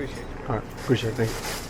appreciate it. All right, appreciate it. Thank you.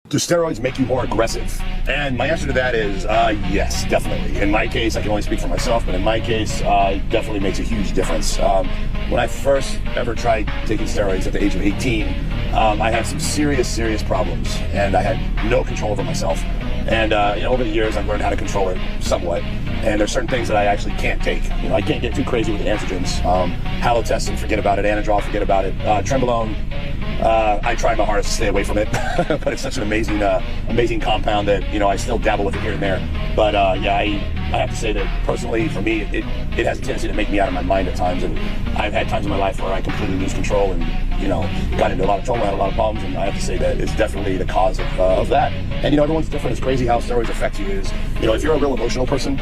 Do steroids make you more aggressive? And my answer to that is yes, definitely. In my case, I can only speak for myself, but in my case, it definitely makes a huge difference. When I first ever tried taking steroids at the age of 18, I had some serious problems, and I had no control over myself. And over the years, I've learned how to control it somewhat. And there's certain things that I actually can't take. I can't get too crazy with the androgens. Halotestin, forget about it. Anadrol, forget about it. Trenbolone, I try my hardest to stay away from it, but it's such an amazing compound that I still dabble with it here and there. But yeah, I have to say that personally, for me, it has a tendency to make me out of my mind at times, and I've had times in my life where I completely lose control and got into a lot of trouble, had a lot of problems, and I have to say that it's definitely the cause of that. And everyone's different. It's crazy how steroids affect you. Is if you're a real emotional person,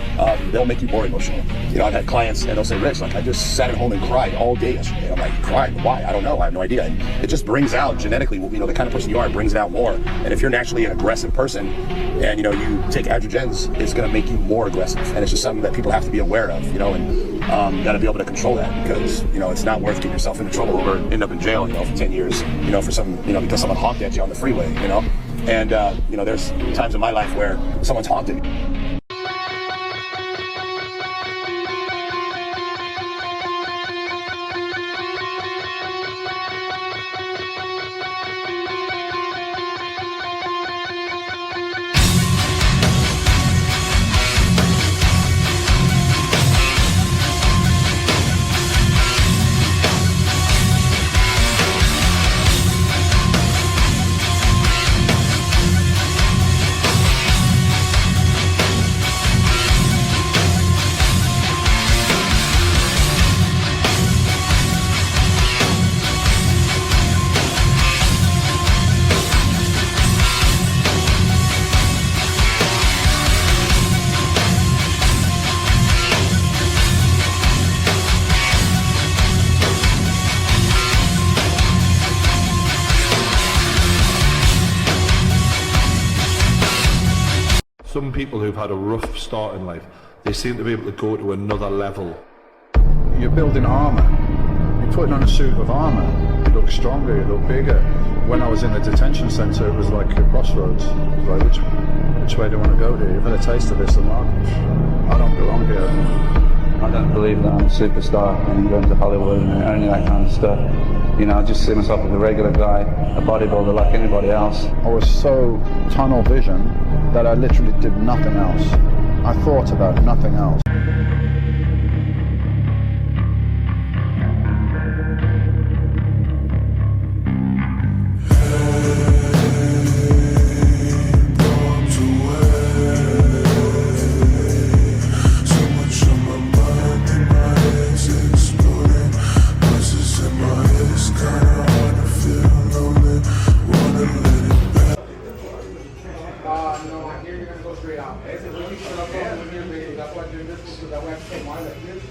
they'll make you more emotional. I've had clients and they'll say, Rich, I just sat at home and cried all day yesterday. I'm like, cried? Why? I don't know. I have no idea. And it just brings out genetically, the kind of person you are, it brings it out more. And if you're naturally an aggressive person and you take androgens, it's going to make you more aggressive. And it's just something that people have to be aware of, and you got to be able to control that, because it's not worth getting yourself into trouble or end up in jail, for 10 years, for some, because someone honked at you on the freeway, And there's times in my life where someone's honked at me. Some people who've had a rough start in life, they seem to be able to go to another level. You're building armour. You're putting on a suit of armour. You look stronger, you look bigger. When I was in the detention centre, it was like a crossroads. It was like, which way do you want to go here? You've had a taste of this and that. I don't belong here. I don't believe that I'm a superstar and going to Hollywood and any of that kind of stuff. I just see myself as a regular guy, a bodybuilder like anybody else. I was so tunnel vision that I literally did nothing else. I thought about nothing else. straight out. Ese es lo que se lo puedo poner, that's why I'm doing this, because that way I can take mine like this.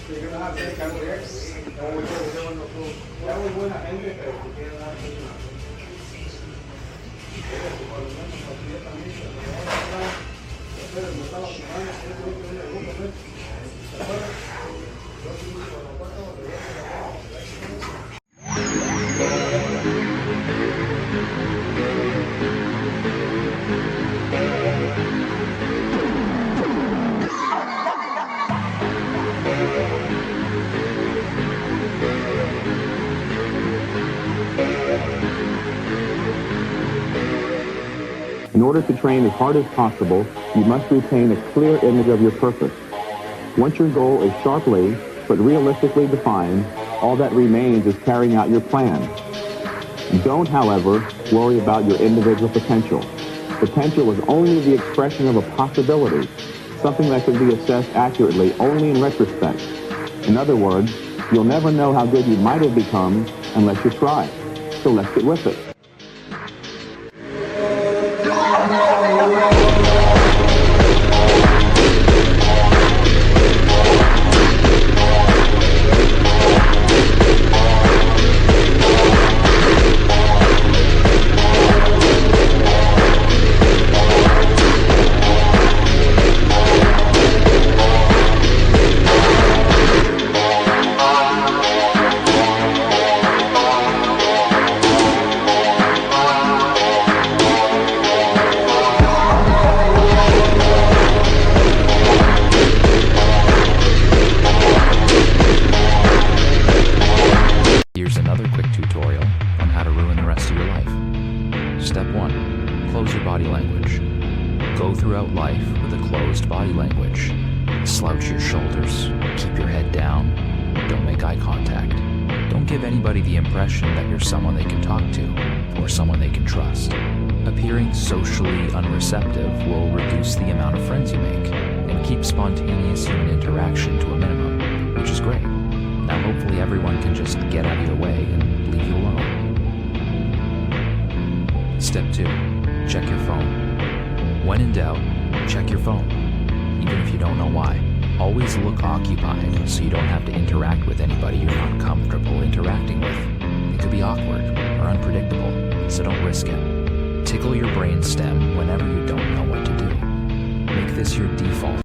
So you're gonna have to take out there. Ya muy buena gente, pero que quieren dar In order to train as hard as possible, you must retain a clear image of your purpose. Once your goal is sharply but realistically defined, all that remains is carrying out your plan. Don't, however, worry about your individual potential. Potential is only the expression of a possibility, something that can be assessed accurately only in retrospect. In other words, you'll never know how good you might have become unless you try. So let's get with it. Here's another quick tutorial on how to ruin the rest of your life. Step 1. Close your body language. Go throughout life with a closed body language. Slouch your shoulders. Keep your head down. Don't make eye contact. Don't give anybody the impression that you're someone they can talk to or someone they can trust. Appearing socially unreceptive will reduce the amount of friends you make and keep spontaneous human interaction to a minimum, which is great. Now hopefully everyone can just get out of your way and leave you alone. Step 2. Check your phone. When in doubt, check your phone. Even if you don't know why. Always look occupied so you don't have to interact with anybody you're not comfortable interacting with. It could be awkward or unpredictable, so don't risk it. Tickle your brainstem whenever you don't know what to do. Make this your default.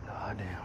Goddamn.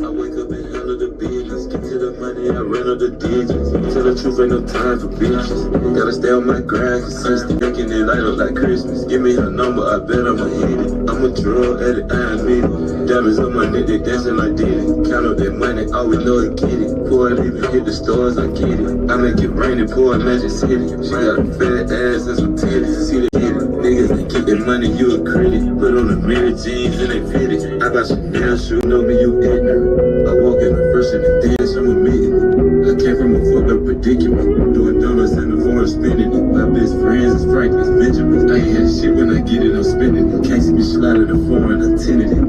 I wake up and handle the business. Get to the money, I run up the digits. Tell the truth, ain't no time for bitches. Gotta stay on my grind, consistent. Making it light up like Christmas. Give me her number, I bet I'ma hit it. I'm a drug addict, I admit it. Diamonds on my neck, they dancing like did it. Count up that money, all we know is get it. Before I even hit the stores, I get it. I make it rain and pour a Magic City. She got a fat ass and some titties. See the hit it. Niggas that keep that money, you a critic. Put on the mirror jeans and they fit it. I got some nail shoes, know me, you ignorant. I walk in the first and the dance, I'm admitting it. I came from a fucked up predicament. Doing donuts in the form, spinning it. My best friends is Franklin's Benjamins. I ain't had shit when I get it, I'm spending it. Can't see me slide in the foreign, I tinted it.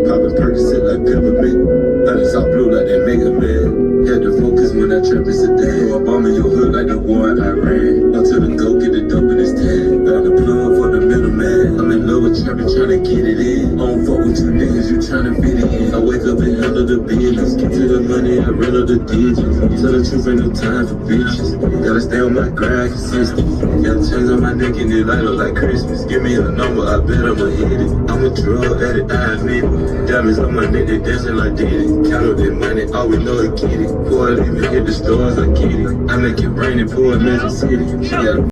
Poppin' Percocet like peppermint. Thought it's all blue like that Mega Man. Had to focus when I trap in sedan. I'm bombing your hood like the war in Iran. Up to the go, get the dope in his tag. Got the plug for the middleman. I'm in love with trapping, tryna get it in. I don't fuck with you niggas, you tryna fit it in. I wake up and handle the business. Get to the money, I run up the digits. Tell the truth, ain't no time for bitches. Gotta stay on my grind, consistent. Got chains on my neck and it light up like Christmas. Give me a number, I bet I'ma hit it. I'm a drug addict, I admit it. Diamonds on my neck, they dancing like did it. Count up that money, all we know is get it. Before I even hit the stores, I get it. I make it rain and pour a Magic City. She got